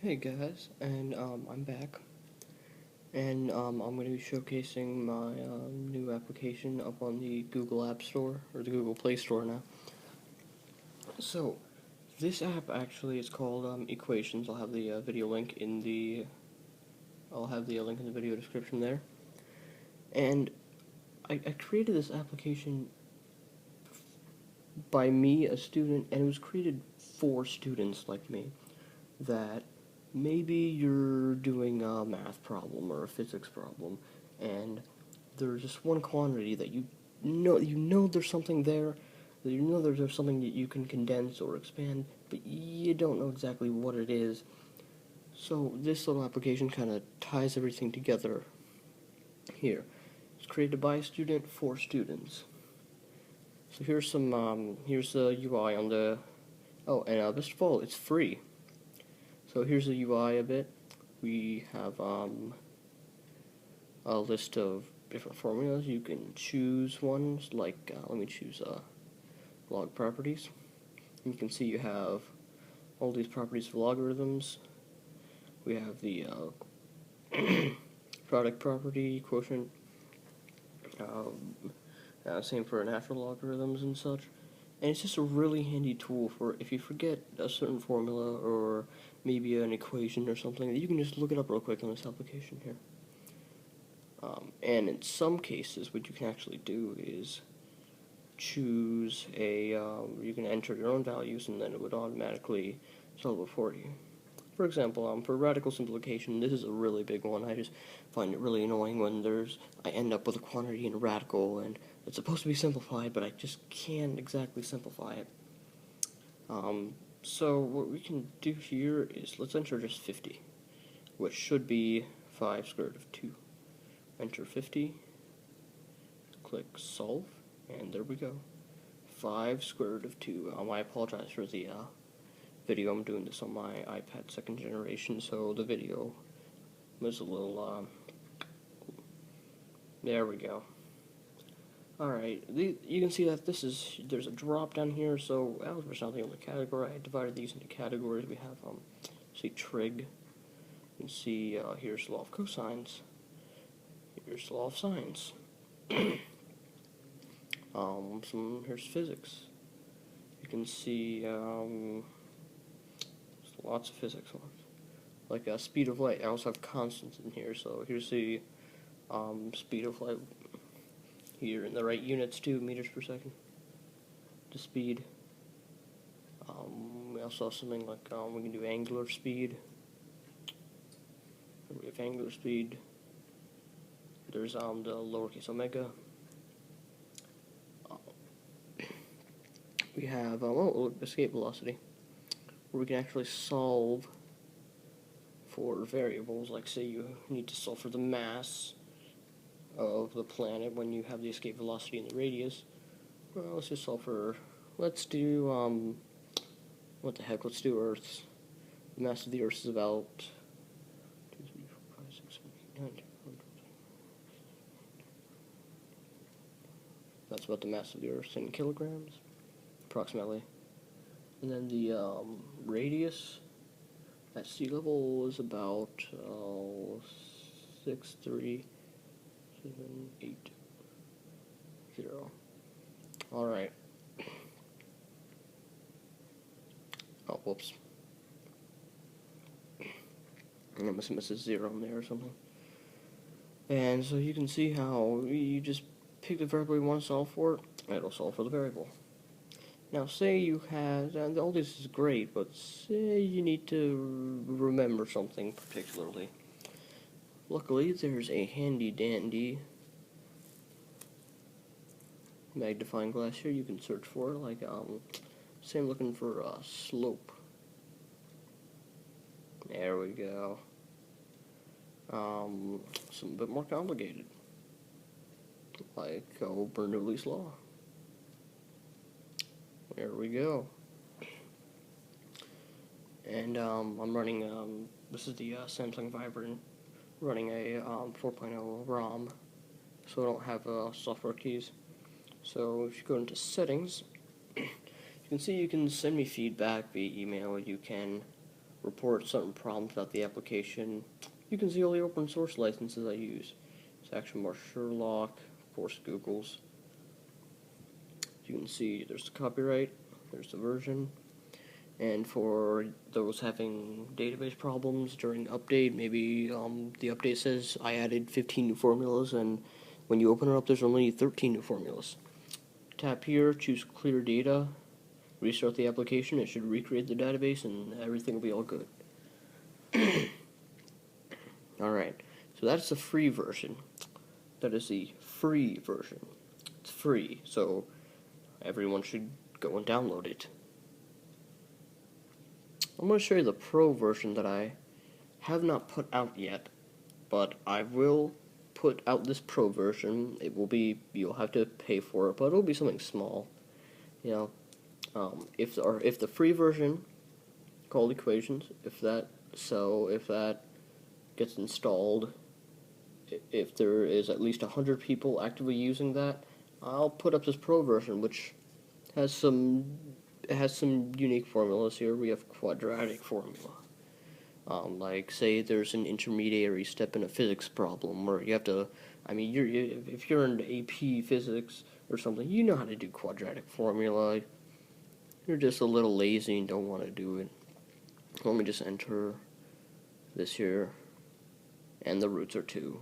Hey guys, and I'm back, and I'm going to be showcasing my new application up on the Google App Store, or the Google Play Store now. So, this app actually is called Equations. I'll have the link in the video description there. And I created this application by me, a student, and it was created for students like me that maybe you're doing a math problem or a physics problem, and there's just one quantity that you know there's something there, that you know there's something that you can condense or expand, but you don't know exactly what it is. So this little application kind of ties everything together here. It's created by a student for students. So here's the UI on the. Oh, and best of all, it's free. So here's the UI a bit. We have a list of different formulas. You can choose ones, like, let me choose log properties. You can see you have all these properties of logarithms. We have the product property, quotient, same for natural logarithms and such. And it's just a really handy tool for if you forget a certain formula or maybe an equation or something, that you can just look it up real quick on this application here. And in some cases, what you can actually do is choose you can enter your own values and then it would automatically solve it for you. For example, for radical simplification, this is a really big one. I just find it really annoying when I end up with a quantity in a radical and it's supposed to be simplified, but I just can't exactly simplify it. So what we can do here is let's enter just 50, which should be 5 square root of 2. Enter 50, click solve, and there we go. 5 square root of 2. I apologize for the video. I'm doing this on my iPad 2nd generation, so the video was a little, there we go. Alright, you can see that there's a drop down here, so algebra's not the only category. I divided these into categories. We have, see trig. You can see, here's law of cosines. Here's law of sines. Here's physics. You can see, there's lots of physics ones. Like, speed of light. I also have constants in here, so here's the, speed of light here in the right units too, meters per second, to speed. We also have something like, we can do angular speed. We have angular speed. There's, the lowercase omega. We have, escape velocity, where we can actually solve for variables, like say you need to solve for the mass of the planet when you have the escape velocity and the radius. Well, let's just solve for, let's do, what the heck, let's do Earth's. The mass of the Earth is about 2, 3, 4, 5, 6, 7, 8, 9, 10, 11, 12. That's about the mass of the Earth in kilograms, approximately. And then the radius at sea level is about 63780. Alright. Oh, whoops. I must have missed a 0 in there or something. And so you can see how you just pick the variable you want to solve for, and it'll solve for the variable. Now, say you had, and all this is great, but say you need to remember something particularly. Luckily, there's a handy-dandy magnifying glass here. You can search for, like, say I'm looking for slope. There we go. Something a bit more complicated, like Bernoulli's law. There we go. And I'm running, this is the Samsung Vibrant, running a 4.0 ROM, so I don't have software keys. So if you go into settings, you can see you can send me feedback via email. You can report certain problems about the application, you can see all the open source licenses I use. It's actually more Sherlock, of course Google's. You can see there's the copyright, there's the version, and for those having database problems during update, maybe the update says I added 15 new formulas, and when you open it up there's only 13 new formulas. Tap here, choose clear data, restart the application, it should recreate the database and everything will be all good. Alright, so that's the free version. That is the free version. It's free, so everyone should go and download it. I'm going to show you the pro version that I have not put out yet, but I will put out this pro version. It will be, you'll have to pay for it, but it'll be something small. You know, if the free version called Equations, if that gets installed, if there is at least 100 people actively using that, I'll put up this pro version, which has some unique formulas here. We have quadratic formula. Like, say there's an intermediary step in a physics problem where you have to, I mean, if you're in AP physics or something, you know how to do quadratic formula. You're just a little lazy and don't want to do it. Let me just enter this here, and the roots are 2. You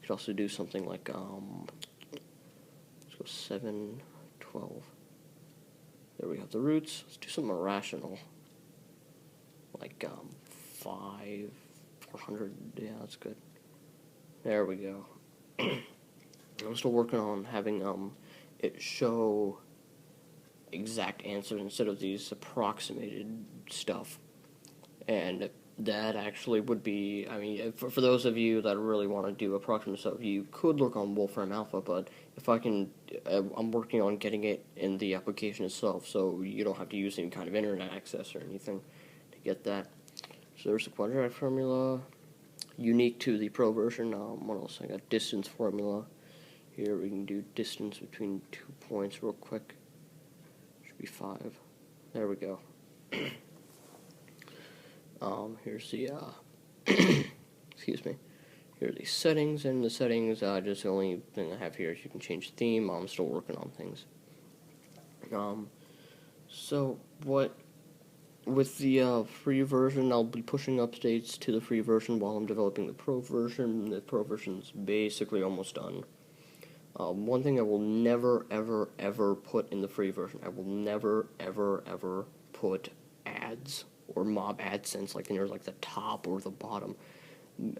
could also do something like, let's go 7, 12. There we have the roots. Let's do something irrational. Like, 5, 400, yeah, that's good. There we go. I'm still working on having, it show exact answers instead of these approximated stuff. And that actually would be, I mean, for those of you that really want to do approximate stuff, you could look on Wolfram Alpha, but if I can, I'm working on getting it in the application itself, so you don't have to use any kind of internet access or anything to get that. So there's the quadratic formula, unique to the pro version. What else? I got distance formula. Here we can do distance between 2 points real quick. Should be 5. There we go. Here's the, excuse me. Here are the settings, and the settings, just the only thing I have here is you can change the theme. I'm still working on things. So with the free version, I'll be pushing updates to the free version while I'm developing the pro version. The pro version's basically almost done. One thing I will never, ever, ever put in the free version, I will never, ever, ever put ads or mob AdSense like near like the top or the bottom.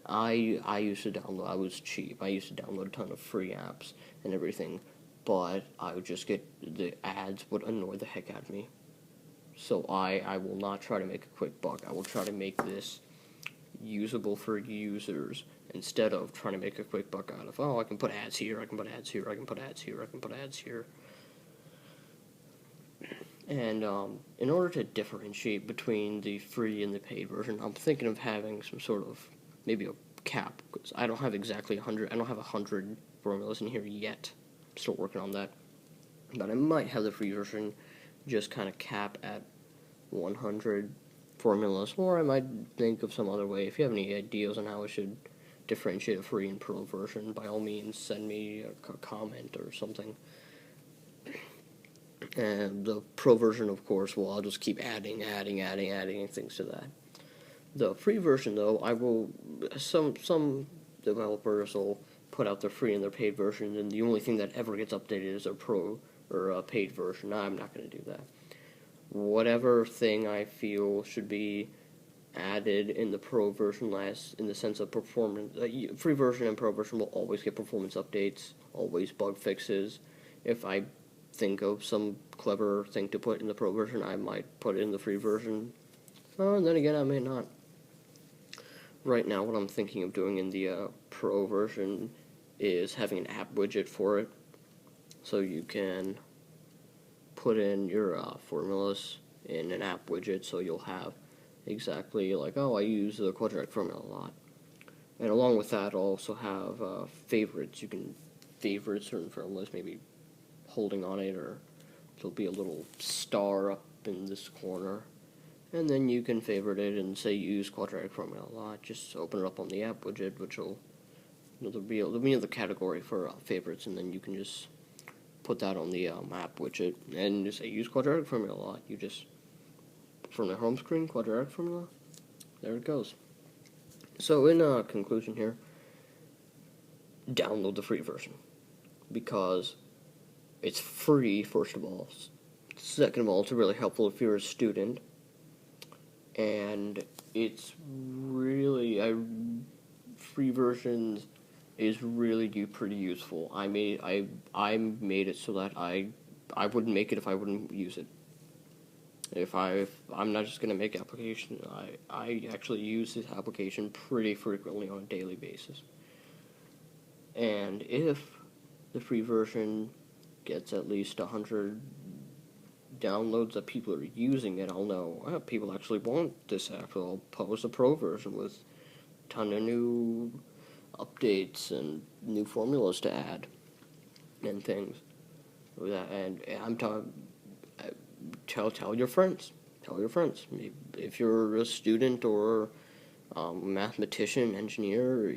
I used to download, I was cheap, I used to download a ton of free apps and everything, but I would just get, the ads would annoy the heck out of me. So I will not try to make a quick buck. I will try to make this usable for users instead of trying to make a quick buck out of, oh, I can put ads here, I can put ads here, I can put ads here, I can put ads here. And in order to differentiate between the free and the paid version, I'm thinking of having some sort of, maybe a cap, because I don't have exactly 100, I don't have 100 formulas in here yet. I'm still working on that. But I might have the free version just kind of cap at 100 formulas, or I might think of some other way. If you have any ideas on how I should differentiate a free and pro version, by all means send me a comment or something. And the pro version, of course, well, I'll just keep adding things to that. The free version, though, I will, some developers will put out their free and their paid version, and the only thing that ever gets updated is their pro or a paid version. I'm not going to do that. Whatever thing I feel should be added in the pro version in the sense of performance, free version and pro version will always get performance updates, always bug fixes. If I think of some clever thing to put in the pro version, I might put it in the free version. And then again, I may not. Right now, what I'm thinking of doing in the pro version is having an app widget for it, so you can put in your formulas in an app widget, so you'll have exactly like, oh, I use the quadratic formula a lot. And along with that, I'll also have favorites. You can favorite certain formulas, maybe holding on it, or there'll be a little star up in this corner, and then you can favorite it and say you use quadratic formula a lot. Just open it up on the app widget, which will there'll be the category for favorites, and then you can just put that on the app widget and just say use quadratic formula a lot. You just from the home screen, quadratic formula, there it goes. So in conclusion here, download the free version because it's free, first of all. Second of all, it's really helpful if you're a student, and it's really free versions is really pretty useful. I made it so that I wouldn't make it if I wouldn't use it. If I'm not just gonna make application, I actually use this application pretty frequently on a daily basis. And if the free version gets at least 100 downloads that people are using it, I'll know people actually want this app. I'll post a pro version with a ton of new updates and new formulas to add and things. And I'm talking. Tell your friends. Tell your friends. If you're a student or a mathematician, engineer,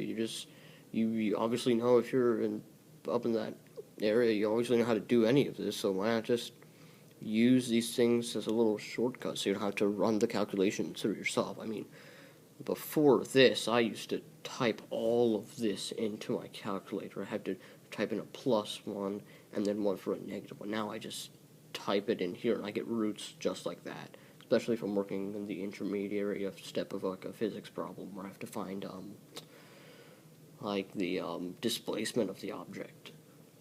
you obviously know if you're up in that area, you obviously know how to do any of this. So why not just use these things as a little shortcut so you don't have to run the calculations through yourself? I mean, before this, I used to type all of this into my calculator. I had to type in a +1 and then one for a -1. Now I just type it in here and I get roots just like that. Especially if I'm working in the intermediary step of like a physics problem where I have to find like the displacement of the object.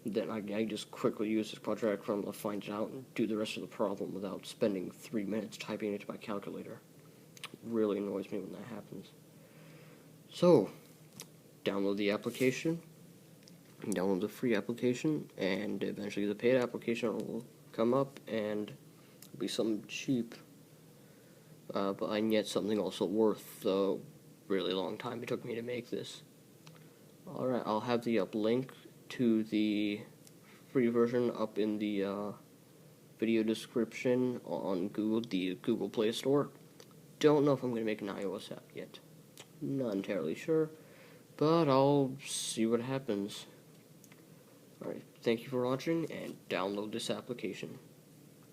Then I just quickly use this quadratic formula to find it out and do the rest of the problem without spending 3 minutes typing it into my calculator. It really annoys me when that happens. So, download the application, download the free application, and eventually the paid application will come up and be something cheap, and yet something also worth the really long time it took me to make this. Alright, I'll have the link to the free version up in the video description on the Google Play Store. Don't know if I'm going to make an iOS app yet. Not entirely sure, but I'll see what happens. Alright, thank you for watching, and download this application.